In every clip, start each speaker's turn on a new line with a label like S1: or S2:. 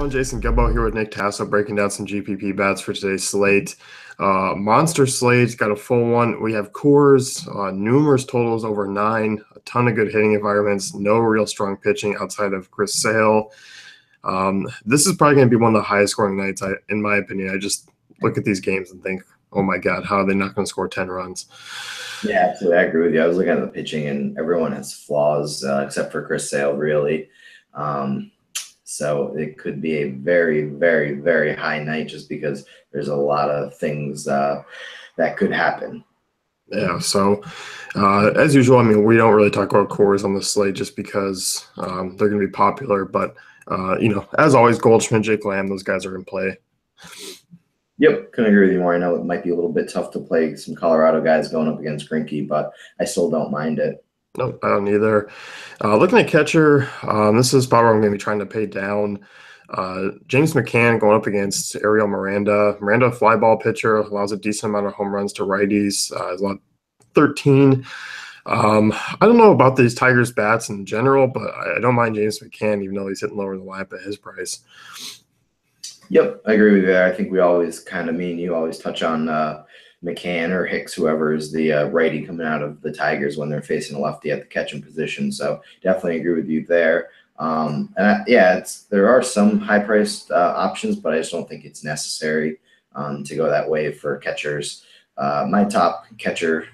S1: everyone, Jason Gumbo here with Nick Tasso breaking down some GPP bets for today's slate. Monster slate, got a full one. We have cores, numerous totals over 9, a ton of good hitting environments, no real strong pitching outside of Chris Sale. This is probably going to be one of the highest scoring nights, in my opinion. I just look at these games and think, oh my God, how are they not going to score 10 runs?
S2: Yeah, absolutely. I agree with you. I was looking at the pitching, and everyone has flaws except for Chris Sale, really. So it could be a very, very, very high night just because there's a lot of things that could happen.
S1: Yeah, so as usual, I mean, we don't really talk about cores on the slate just because they're going to be popular. But, as always, Goldschmidt, Jake Lamb, those guys are in play.
S2: Yep, couldn't agree with you more. I know it might be a little bit tough to play some Colorado guys going up against Greinke, but I still don't mind it.
S1: No, I don't either. Looking at catcher, this is a spot where I'm going to be trying to pay down. James McCann going up against Ariel Miranda. Miranda, fly ball pitcher, allows a decent amount of home runs to righties. Is allowed 13. I don't know about these Tigers bats in general, but I don't mind James McCann, even though he's hitting lower in the lineup at his price.
S2: Yep, I agree with you there. I think we always kind of, me and you always touch on McCann or Hicks, whoever is the righty coming out of the Tigers when they're facing a lefty at the catching position. So definitely agree with you there. There are some high-priced options, but I just don't think it's necessary to go that way for catchers. My top catcher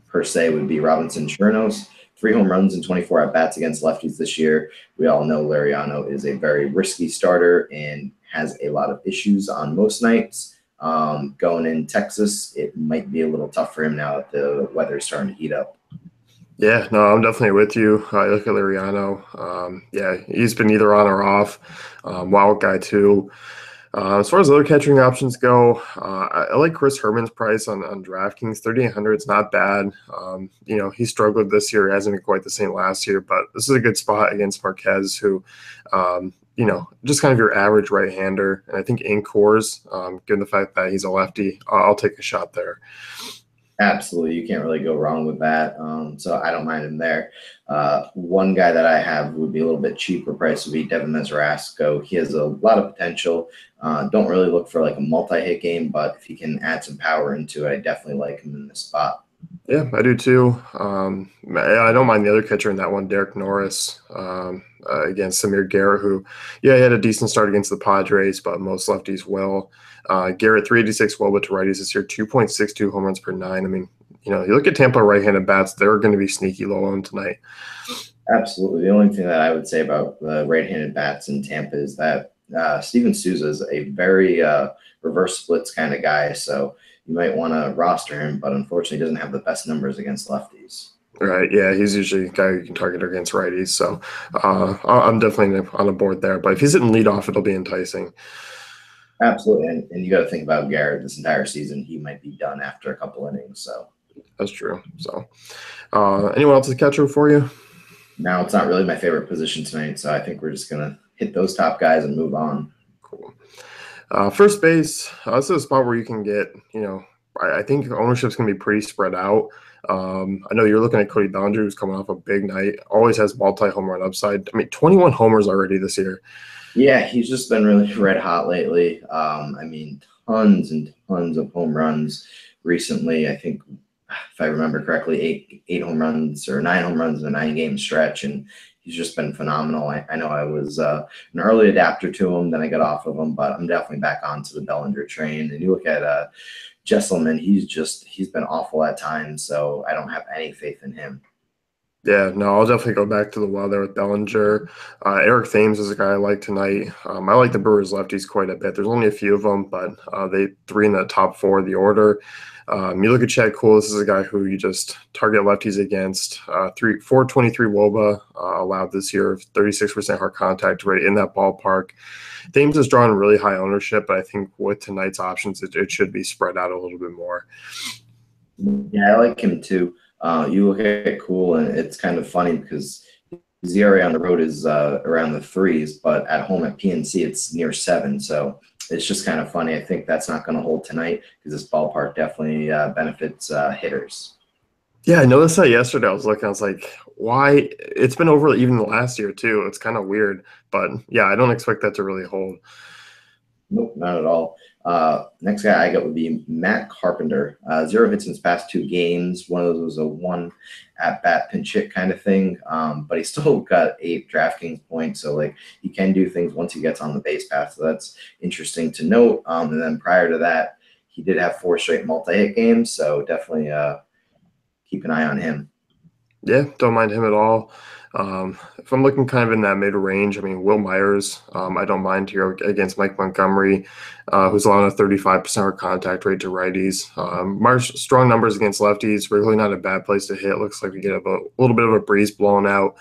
S2: per se would be Robinson Chirinos. 3 home runs and 24 at-bats against lefties this year. We all know Liriano is a very risky starter and has a lot of issues on most nights. Going in Texas, it might be a little tough for him now that the weather's starting to heat up.
S1: Yeah, no, I'm definitely with you. I look at Liriano. He's been either on or off. Wild guy, too. As far as other catching options go, I like Chris Herman's price on DraftKings. 3,800 is not bad. He struggled this year. He hasn't been quite the same last year, but this is a good spot against Marquez, who, just kind of your average right-hander. And I think in cores, given the fact that he's a lefty, I'll take a shot there.
S2: Absolutely. You can't really go wrong with that. So I don't mind him there. One guy that I have would be a little bit cheaper price would be Devin Mesorasko. He has a lot of potential. Don't really look for like a multi-hit game, but if he can add some power into it, I definitely like him in this spot.
S1: Yeah, I do too. I don't mind the other catcher in that one, Derek Norris, against Samir Garrett, who, he had a decent start against the Padres, but most lefties will. Garrett, 386 WOBA to righties this year, 2.62 home runs per 9. I mean, you look at Tampa right-handed bats, they're going to be sneaky low on tonight.
S2: Absolutely. The only thing that I would say about the right-handed bats in Tampa is that Steven Souza is a very reverse splits kind of guy, so you might want to roster him, but unfortunately doesn't have the best numbers against lefties.
S1: Right, yeah, he's usually a guy you can target against righties, so I'm definitely on a board there. But if he's hitting leadoff, it'll be enticing.
S2: Absolutely, and you got to think about Garrett this entire season. He might be done after a couple innings, so.
S1: That's true. So anyone else to catcher for you?
S2: Now, it's not really my favorite position tonight, so I think we're just going to hit those top guys and move on.
S1: Cool. First base, this is a spot where you can get, I think ownership's going to be pretty spread out. I know you're looking at Cody Bellinger, who's coming off a big night, always has multi-home run upside. I mean, 21 homers already this year.
S2: Yeah, he's just been really red hot lately. Tons and tons of home runs recently. I think, if I remember correctly, 8 home runs or 9 home runs in a 9-game stretch, and he's just been phenomenal. I know I was an early adapter to him, then I got off of him, but I'm definitely back onto the Bellinger train. And you look at Jesselman, he's been awful at times, so I don't have any faith in him.
S1: Yeah, no, I'll definitely go back to the well there with Bellinger. Eric Thames is a guy I like tonight. I like the Brewers lefties quite a bit. There's only a few of them, but they 3 in the top 4 of the order. You look at Chad Kuhl, this is a guy who you just target lefties against. 423 WOBA allowed this year, 36% hard contact rate in that ballpark. Thames is drawing really high ownership, but I think with tonight's options, it should be spread out a little bit more.
S2: Yeah, I like him too. You look at Kuhl, and it's kind of funny because his ERA on the road is around the 3s, but at home at PNC, it's near 7. So it's just kind of funny. I think that's not going to hold tonight because this ballpark definitely benefits hitters.
S1: Yeah, I noticed that yesterday. I was looking, I was like, why? It's been over even the last year too. It's kind of weird, but yeah, I don't expect that to really hold.
S2: Nope, not at all. Next guy I got would be Matt Carpenter. 0 hits in his past 2 games. One of those was a one at bat pinch hit kind of thing. But he still got 8 DraftKings points. So like he can do things once he gets on the base path. So that's interesting to note. And then prior to that, he did have 4 straight multi-hit games. So definitely keep an eye on him.
S1: Yeah, don't mind him at all. If I'm looking kind of in that mid range, I mean, Will Myers, I don't mind here against Mike Montgomery, who's allowing a 35% contact rate to righties. Myers, strong numbers against lefties, really not a bad place to hit. Looks like we get a little bit of a breeze blown out.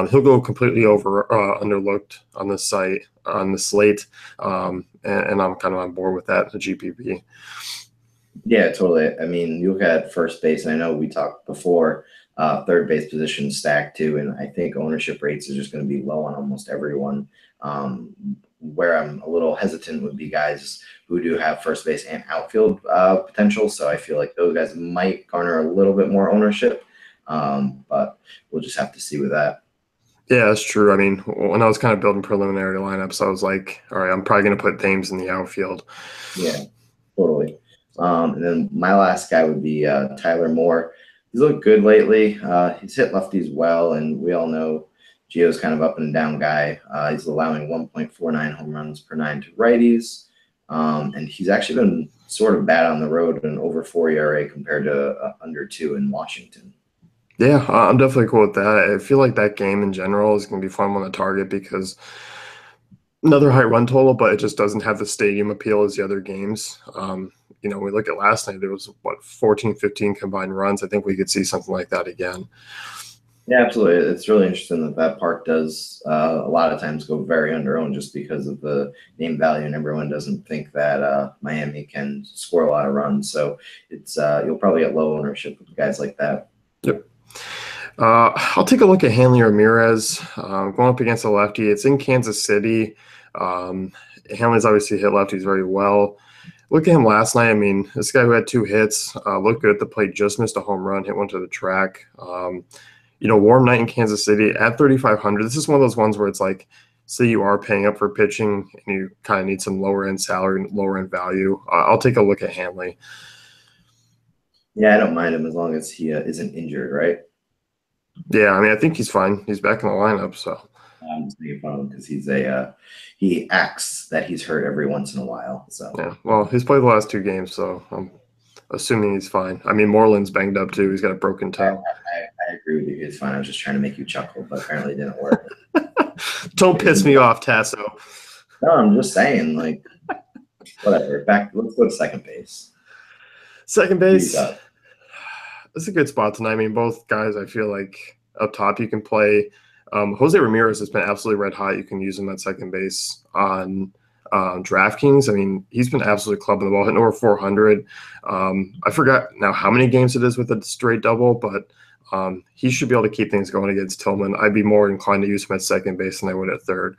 S1: He'll go completely underlooked on the site, on the slate, and I'm kind of on board with that, the GPP.
S2: Yeah, totally. I mean, you look at first base, and I know we talked before, third base position stacked too, and I think ownership rates are just going to be low on almost everyone. Um, where I'm a little hesitant would be guys who do have first base and outfield potential. So I feel like those guys might garner a little bit more ownership, but we'll just have to see with that.
S1: Yeah, that's true. I mean, when I was kind of building preliminary lineups, I was like, all right, I'm probably going to put Thames in the outfield.
S2: Yeah, totally. And then my last guy would be Tyler Moore. He's looked good lately. He's hit lefties well, and we all know Gio's kind of up and down guy. He's allowing 1.49 home runs per 9 to righties, and he's actually been sort of bad on the road, an over 4 ERA compared to under 2 in Washington.
S1: Yeah, I'm definitely cool with that. I feel like that game in general is going to be fun on the target because another high run total, but it just doesn't have the stadium appeal as the other games. We look at last night, there was what 14, 15 combined runs. I think we could see something like that again.
S2: Yeah, absolutely. It's really interesting that that park does a lot of times go very underowned just because of the name value, and everyone doesn't think that Miami can score a lot of runs. So it's you'll probably get low ownership with guys like that.
S1: Yep. I'll take a look at Hanley Ramirez going up against a lefty. It's in Kansas City. Hanley's obviously hit lefties very well. Look at him last night. I mean, this guy who had 2 hits looked good at the plate, just missed a home run, hit one to the track. Warm night in Kansas City at 3,500. This is one of those ones where it's like, say you are paying up for pitching and you kind of need some lower end salary, lower end value. I'll take a look at Hanley.
S2: Yeah, I don't mind him as long as he isn't injured, right?
S1: Yeah, I mean, I think he's fine. He's back in the lineup, so.
S2: I'm just making fun of him because he acts that he's hurt every once in a while. So
S1: Yeah, well, he's played the last 2 games, so I'm assuming he's fine. I mean, Moreland's banged up too. He's got a broken toe.
S2: I agree with you. It's fine. I was just trying to make you chuckle, but apparently it didn't work.
S1: Don't piss me off, Tasso.
S2: No, I'm just saying, like, whatever. Back. Let's go to second base.
S1: Second base. It's a good spot tonight. I mean, both guys, I feel like up top you can play. Jose Ramirez has been absolutely red hot. You can use him at second base on DraftKings. I mean, he's been absolutely clubbing the ball, hitting over 400. I forgot now how many games it is with a straight double, but he should be able to keep things going against Tillman. I'd be more inclined to use him at second base than I would at third.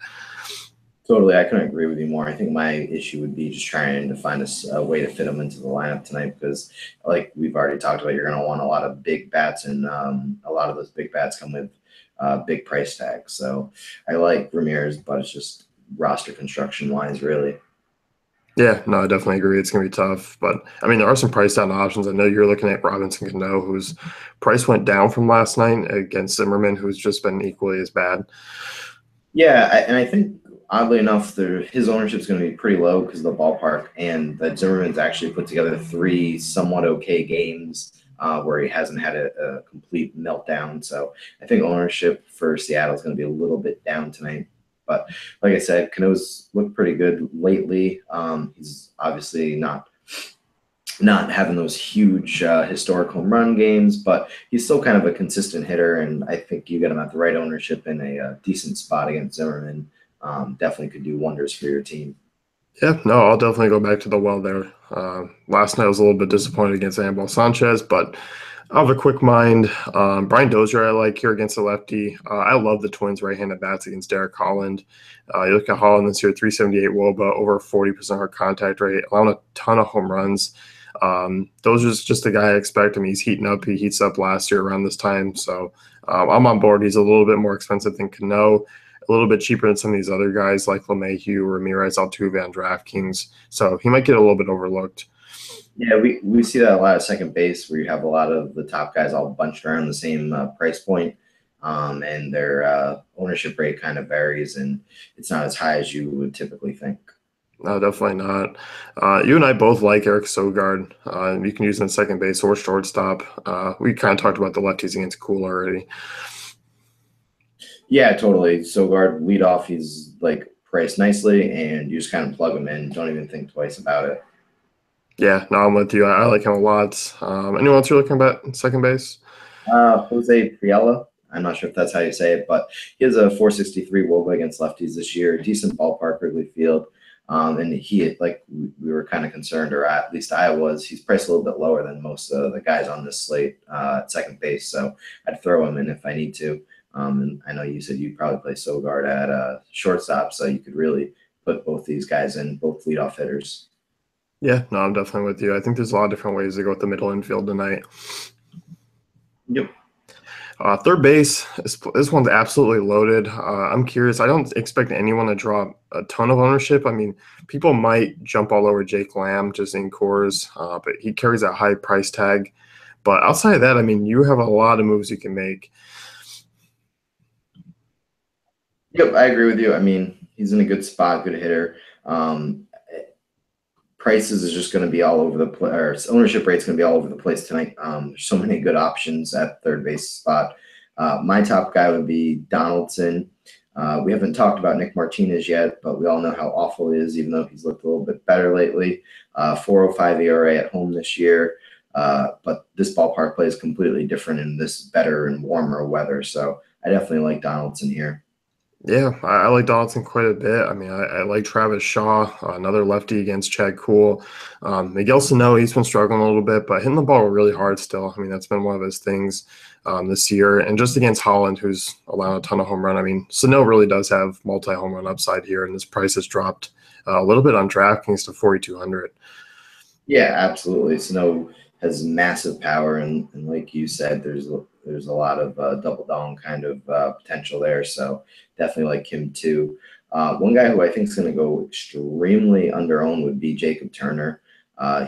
S2: Totally. I couldn't agree with you more. I think my issue would be just trying to find a way to fit him into the lineup tonight because, like we've already talked about, you're going to want a lot of big bats, and a lot of those big bats come with big price tags. So I like Ramirez, but it's just roster construction wise, really.
S1: Yeah, no, I definitely agree. It's going to be tough. But, I mean, there are some price down options. I know you're looking at Robinson Cano, whose price went down from last night against Zimmerman, who's just been equally as bad.
S2: Yeah, and I think, oddly enough, his ownership is going to be pretty low because of the ballpark, and that Zimmerman's actually put together 3 somewhat okay games where he hasn't had a complete meltdown. So I think ownership for Seattle is going to be a little bit down tonight. But like I said, Cano's looked pretty good lately. He's obviously not having those huge historic home run games, but he's still kind of a consistent hitter, and I think you get him at the right ownership in a decent spot against Zimmerman. Definitely could do wonders for your team.
S1: Yeah, no, I'll definitely go back to the well there. Last night I was a little bit disappointed against Anibal Sanchez, but I have a quick mind. Brian Dozier I like here against the lefty. I love the Twins right-handed bats against Derek Holland. You look at Holland this year, 378 WOBA, over 40% hard contact rate, allowing a ton of home runs. Those are just the guy I expect. I mean, he's heating up. He heats up last year around this time. So I'm on board. He's a little bit more expensive than Cano, a little bit cheaper than some of these other guys like LeMahieu, Ramirez, Altuve on DraftKings. So he might get a little bit overlooked.
S2: Yeah, we see that a lot at second base where you have a lot of the top guys all bunched around the same price point, and their ownership rate kind of varies, and it's not as high as you would typically think.
S1: No, definitely not. You and I both like Eric Sogard. You can use him at second base or shortstop. We kind of talked about the lefties against Cool already.
S2: Yeah, totally. Sogard lead off, he's like priced nicely, and you just kind of plug him in. Don't even think twice about it.
S1: Yeah, no, I'm with you. I like him a lot. Anyone else you're looking at second base?
S2: Jose Priella. I'm not sure if that's how you say it, but he has a 463 WOBA against lefties this year. Decent ballpark, Wrigley Field. And he, like we were kind of concerned, or at least I was, he's priced a little bit lower than most of the guys on this slate at second base. So I'd throw him in if I need to. And I know you said you'd probably play Sogard at shortstop, so you could really put both these guys in, both leadoff hitters.
S1: Yeah, no, I'm definitely with you. I think there's a lot of different ways to go with the middle infield tonight.
S2: Yep.
S1: Third base, this one's absolutely loaded. I'm curious. I don't expect anyone to draw a ton of ownership. I mean, people might jump all over Jake Lamb just in cores, but he carries that high price tag. But outside of that, I mean, you have a lot of moves you can make.
S2: Yep, I agree with you. I mean, he's in a good spot, good hitter. Prices is just going to be all over the place, or ownership rate's going to be all over the place tonight. There's so many good options at third base spot. My top guy would be Donaldson. We haven't talked about Nick Martinez yet, but we all know how awful he is, even though he's looked a little bit better lately. 4.05 ERA at home this year. But this ballpark play is completely different in this better and warmer weather. So I definitely like Donaldson here.
S1: Yeah, I like Donaldson quite a bit. I mean, I like Travis Shaw, another lefty against Chad Kuhl. Miguel Sano, he's been struggling a little bit, but hitting the ball really hard still. I mean, that's been one of his things this year. And just against Holland, who's allowing a ton of home run. I mean, Sano really does have multi-home run upside here, and his price has dropped a little bit on DraftKings to 4,200.
S2: Yeah, absolutely. Snow has massive power, and like you said, there's a lot of double down kind of potential there. So definitely like him too. One guy who I think is going to go extremely under-owned would be Jacob Turner.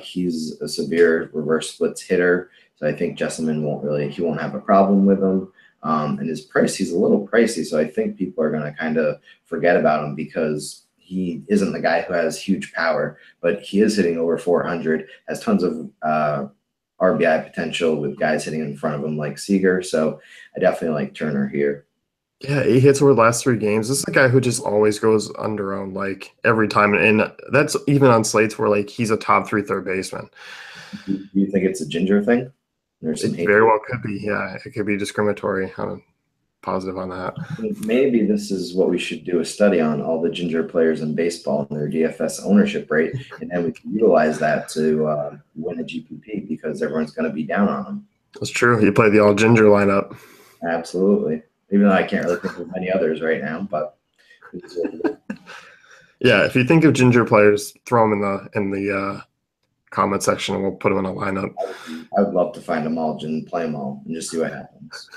S2: He's a severe reverse splits hitter, so I think Jesselman won't have a problem with him. And his price, he's a little pricey, so I think people are going to kind of forget about him because he isn't the guy who has huge power, but he is hitting over 400, has tons of RBI potential with guys hitting in front of him like Seager. So I definitely like Turner here.
S1: Yeah, 8 hits over the last 3 games. This is a guy who just always goes under-owned like every time. And that's even on slates where like he's a top 3 third baseman.
S2: Do you think it's a Ginger thing?
S1: It very well could be. Yeah, it could be discriminatory. I'm positive on that.
S2: Maybe this is what we should do a study on, all the Ginger players in baseball and their DFS ownership rate, and then we can utilize that to win a GPP because everyone's going to be down on them.
S1: That's true. You play the all Ginger lineup.
S2: Absolutely. Even though I can't really think of many others right now, but
S1: yeah, if you think of Ginger players, throw them in the comment section, and we'll put them in a lineup.
S2: I would love to find them all and play them all and just see what happens.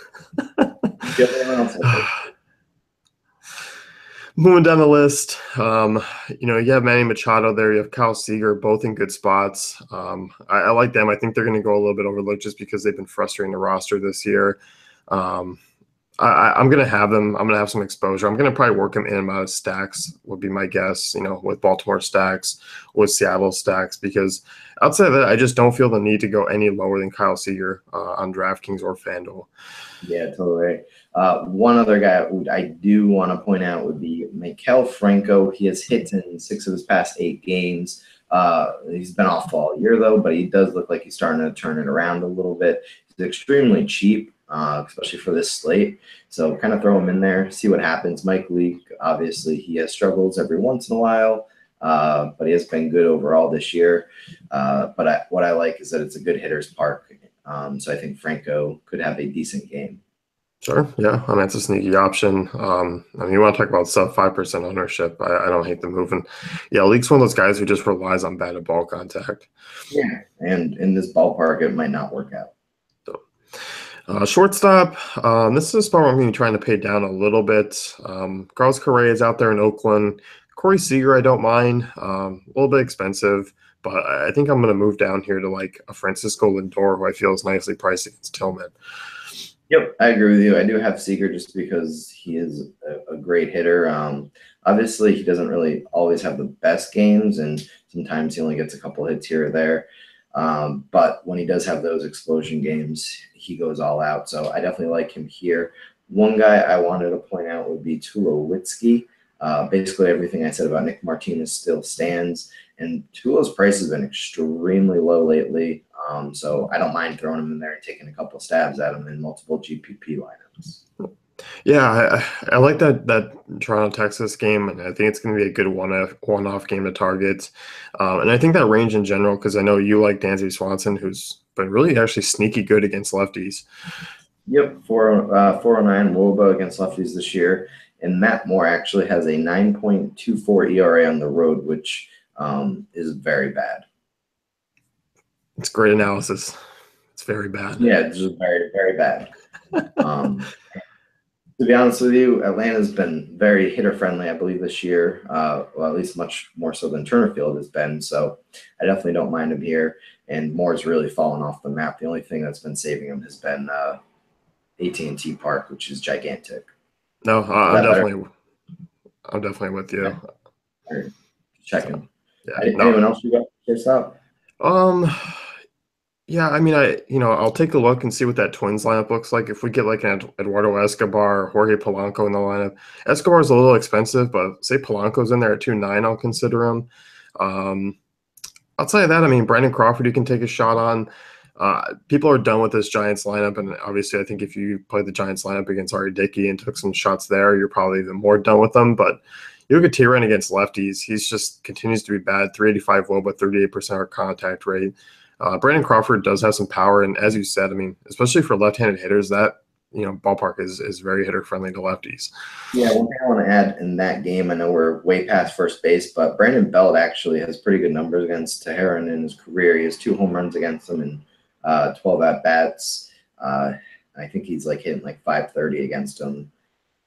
S1: Moving down the list, you have Manny Machado there. You have Kyle Seager, both in good spots. I like them. I think they're going to go a little bit overlooked just because they've been frustrating the roster this year. I'm going to have them. I'm going to have some exposure. I'm going to probably work them in and out of stacks would be my guess, with Baltimore stacks, with Seattle stacks, because outside of that, I just don't feel the need to go any lower than Kyle Seager on DraftKings or FanDuel.
S2: Yeah, totally. One other guy I do want to point out would be Maikel Franco. He has hit in 6 of his past 8 games. He's been off all year, though, but he does look like he's starting to turn it around a little bit. He's extremely cheap, especially for this slate. So kind of throw him in there, see what happens. Mike Leake, obviously, he has struggles every once in a while, but he has been good overall this year. But what I like is that it's a good hitter's park. So I think Franco could have a decent game.
S1: Sure. Yeah. I mean, it's a sneaky option. I mean, you want to talk about sub 5% ownership. I don't hate the move. And yeah, Leake's one of those guys who just relies on batted ball contact.
S2: Yeah, and in this ballpark, it might not work out.
S1: So, shortstop. This is a spot where I'm going to be trying to pay down a little bit. Carlos Correa is out there in Oakland. Corey Seager, I don't mind. A little bit expensive, but I think I'm going to move down here to like a Francisco Lindor, who I feel is nicely priced against Tillman.
S2: Yep, I agree with you. I do have Seager just because he is a great hitter. Obviously, he doesn't really always have the best games, and sometimes he only gets a couple hits here or there. But when he does have those explosion games, he goes all out. So I definitely like him here. One guy I wanted to point out would be Tulowitzki. Basically, everything I said about Nick Martinez still stands, and Tulo's price has been extremely low lately. So I don't mind throwing him in there and taking a couple stabs at him in multiple GPP lineups.
S1: Yeah, I like that Toronto Texas game, and I think it's going to be a good one-off game to target. And I think that range in general, because I know you like Dansby Swanson, who's been really actually sneaky good against lefties.
S2: Yep, 409 Woba against lefties this year. And Matt Moore actually has a 9.24 ERA on the road, which is very bad.
S1: It's great analysis. It's very bad.
S2: Yeah, it's just very, very bad. To be honest with you, Atlanta's been very hitter friendly, I believe, this year. Well, at least much more so than Turner Field has been. So I definitely don't mind him here. And Moore's really fallen off the map. The only thing that's been saving him has been AT&T Park, which is gigantic.
S1: No, I'm definitely with you.
S2: Okay. Checking.
S1: So, yeah.
S2: Anyone else you got first up?
S1: Yeah, I mean, I'll take a look and see what that Twins lineup looks like. If we get like an Eduardo Escobar or Jorge Polanco in the lineup, Escobar's a little expensive, but say Polanco's in there at 2.9, I'll consider him. Outside of that, I mean, Brandon Crawford, you can take a shot on. People are done with this Giants lineup, and obviously, I think if you played the Giants lineup against Ari Dickey and took some shots there, you're probably even more done with them. But you look at T-Ren against lefties, he's just continues to be bad. 385 low, but 38% contact rate. Brandon Crawford does have some power, and as you said, I mean, especially for left-handed hitters, that ballpark is very hitter friendly to lefties.
S2: Yeah, one thing I want to add in that game, I know we're way past first base, but Brandon Belt actually has pretty good numbers against Teheran in his career. He has 2 home runs against him and 12 at bats. I think he's like hitting like 530 against him.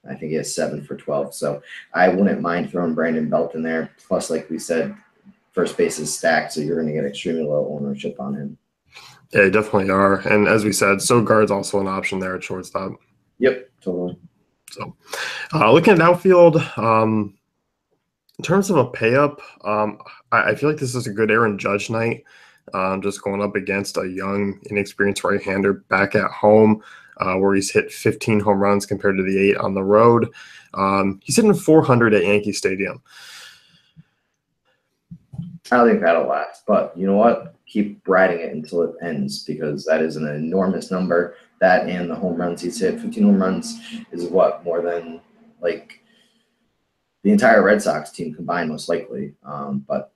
S2: I think he has 7 for 12. So I wouldn't mind throwing Brandon Belt in there. Plus, like we said, first base is stacked, so you're going to get extremely low ownership on him.
S1: Yeah, you definitely are. And as we said, Sogard's also an option there at shortstop.
S2: Yep, totally.
S1: So looking at outfield, in terms of a pay up, I feel like this is a good Aaron Judge night. Just going up against a young, inexperienced right-hander back at home, where he's hit 15 home runs compared to the 8 on the road. He's hitting 400 at Yankee Stadium.
S2: I don't think that'll last, but you know what? Keep riding it until it ends because that is an enormous number. That and the home runs he's hit, 15 home runs is what, more than like the entire Red Sox team combined, most likely. But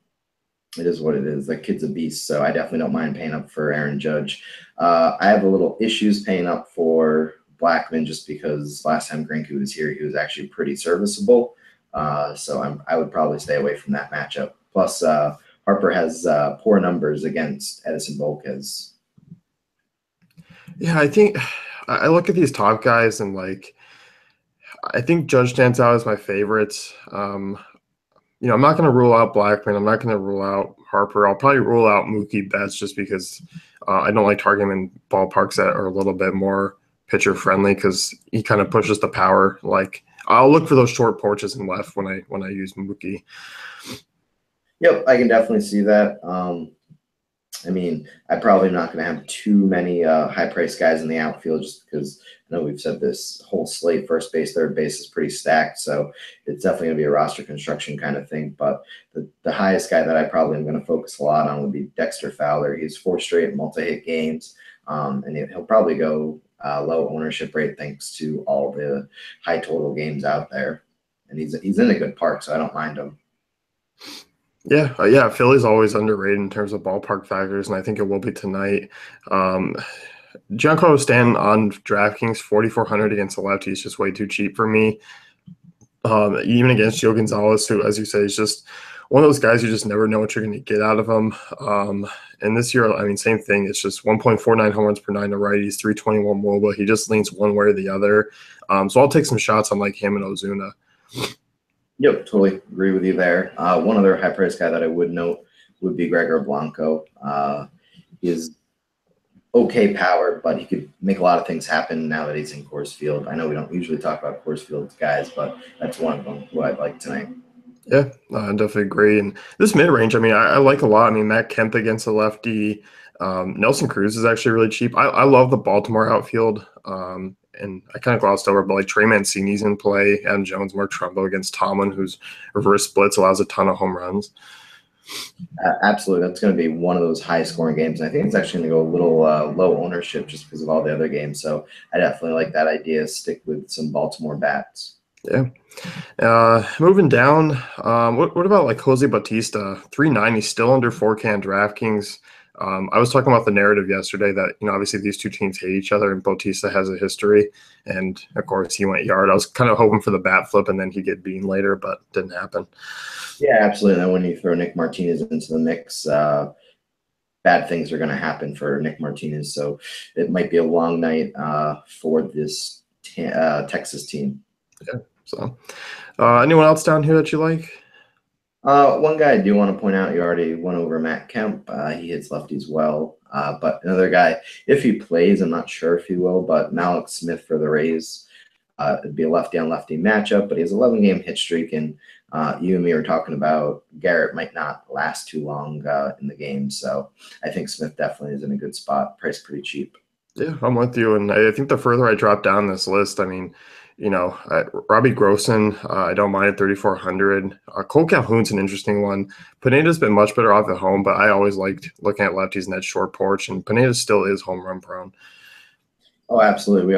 S2: it is what it is. The kid's a beast, so I definitely don't mind paying up for Aaron Judge. I have a little issues paying up for Blackman just because last time Greinke was here, he was actually pretty serviceable. So I would probably stay away from that matchup. Plus, Harper has poor numbers against Edison Volquez.
S1: Yeah, I think I look at these top guys and like I think Judge stands out as my favorite. I'm not going to rule out Blackman. I'm not going to rule out Harper. I'll probably rule out Mookie Betts just because I don't like targeting him in ballparks that are a little bit more pitcher friendly because he kind of pushes the power. Like I'll look for those short porches in left when I use Mookie.
S2: Yep, I can definitely see that. I mean, I'm probably not going to have too many high-priced guys in the outfield just because I know we've said this whole slate, first base, third base is pretty stacked. So it's definitely going to be a roster construction kind of thing. But the highest guy that I probably am going to focus a lot on would be Dexter Fowler. He's 4 straight multi-hit games, and he'll probably go low ownership rate thanks to all the high total games out there. And he's in a good park, so I don't mind him.
S1: Yeah. Philly's always underrated in terms of ballpark factors, and I think it will be tonight. Giancarlo Stanton on DraftKings 4,400 against the lefty is just way too cheap for me. Even against Joe Gonzalez, who, as you say, is just one of those guys you just never know what you're going to get out of him. And this year, I mean, same thing. It's just 1.49 home runs per nine to righties, 321 WOBA. He just leans one way or the other. So I'll take some shots on like him and Ozuna.
S2: Yep, totally agree with you there. One other high-priced guy that I would note would be Gregor Blanco. He is okay power, but he could make a lot of things happen now that he's in Coors Field. I know we don't usually talk about Coors Field guys, but that's one of them who I'd like tonight.
S1: Yeah, I definitely agree. And this mid-range, I mean, I like a lot. I mean, Matt Kemp against the lefty. Nelson Cruz is actually really cheap. I love the Baltimore outfield. And I kind of glossed over, but like Trey Mancini's in play, Adam Jones, Mark Trumbo against Tomlin, whose reverse splits allows a ton of home runs.
S2: Absolutely. That's going to be one of those high-scoring games. And I think it's actually going to go a little low ownership just because of all the other games. So I definitely like that idea. Stick with some Baltimore bats.
S1: Yeah. Moving down, what about like Jose Bautista? 390, still under 4K on DraftKings. I was talking about the narrative yesterday that, obviously these two teams hate each other and Bautista has a history. And of course he went yard. I was kind of hoping for the bat flip and then he'd get beaten later, but didn't happen.
S2: Yeah, absolutely. And then when you throw Nick Martinez into the mix, bad things are going to happen for Nick Martinez. So it might be a long night for this Texas team.
S1: Yeah. So anyone else down here that you like?
S2: One guy I do want to point out, you already went over Matt Kemp. He hits lefties well. But another guy, if he plays, I'm not sure if he will, but Malik Smith for the Rays. It'd be a lefty-on-lefty matchup, but he has an 11-game hit streak, and you and me were talking about Garrett might not last too long in the game. So I think Smith definitely is in a good spot, priced pretty cheap.
S1: Yeah, I'm with you. And I think the further I drop down this list, I mean, Robbie Grossen, I don't mind at 3,400. Cole Calhoun's an interesting one. Pineda's been much better off at home, but I always liked looking at lefties in that short porch, and Pineda still is home run prone.
S2: Oh, absolutely.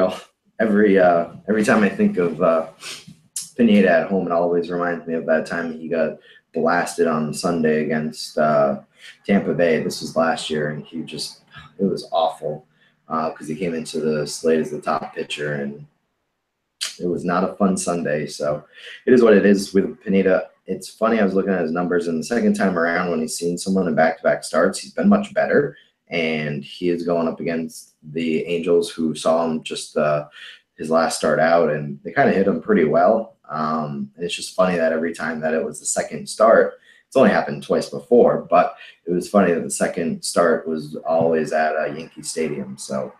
S2: Every time I think of Pineda at home, it always reminds me of that time he got blasted on Sunday against Tampa Bay. This was last year, and it was awful because he came into the slate as the top pitcher, and it was not a fun Sunday. So it is what it is with Pineda. It's funny, I was looking at his numbers, and the second time around when he's seen someone in back-to-back starts, he's been much better, and he is going up against the Angels, who saw him just his last start out, and they kind of hit him pretty well. It's just funny that every time that it was the second start, it's only happened twice before, but it was funny that the second start was always at Yankee Stadium. So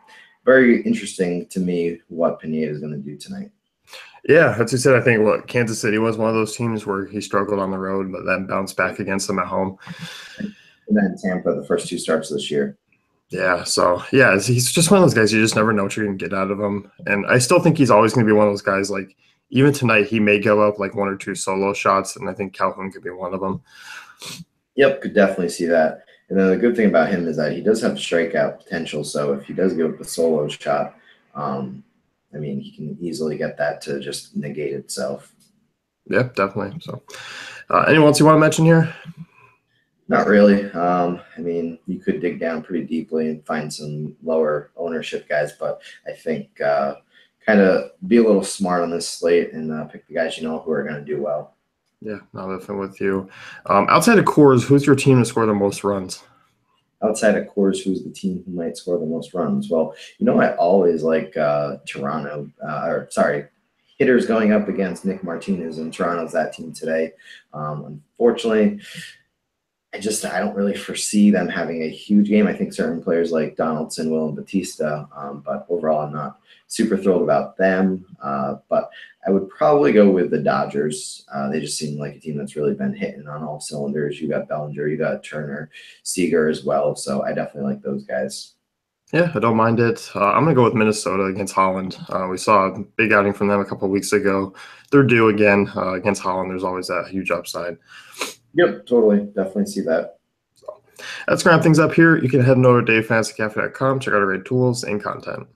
S2: very interesting to me what Pineda is going to do tonight.
S1: Yeah, as you said, I think Kansas City was one of those teams where he struggled on the road, but then bounced back against them at home.
S2: And then Tampa, the first two starts this year.
S1: Yeah, so yeah, he's just one of those guys you just never know what you're going to get out of him. And I still think he's always going to be one of those guys, like even tonight he may go up like one or two solo shots, and I think Calhoun could be one of them.
S2: Yep, could definitely see that. And then the good thing about him is that he does have strikeout potential, so if he does give up a solo shot, I mean, he can easily get that to just negate itself.
S1: Yeah, definitely. So anyone else you want to mention here?
S2: Not really. I mean, you could dig down pretty deeply and find some lower ownership guys, but I think kind of be a little smart on this slate and pick the guys who are going to do well.
S1: Yeah, I'm definitely with you. Outside of Coors, who's your team to score the most runs?
S2: Outside of Coors, who's the team who might score the most runs? Well, I always like Toronto. Hitters going up against Nick Martinez, and Toronto's that team today. Unfortunately, I don't really foresee them having a huge game. I think certain players like Donaldson, Will, and Batista, but overall I'm not super thrilled about them. But I would probably go with the Dodgers. They just seem like a team that's really been hitting on all cylinders. You got Bellinger, you got Turner, Seager as well. So I definitely like those guys.
S1: Yeah, I don't mind it. I'm going to go with Minnesota against Holland. We saw a big outing from them a couple of weeks ago. They're due again against Holland. There's always that huge upside.
S2: Yep, totally. Definitely see that.
S1: So that's going to wrap things up here. You can head on over to DaveFantasyCafe.com, check out our great tools and content.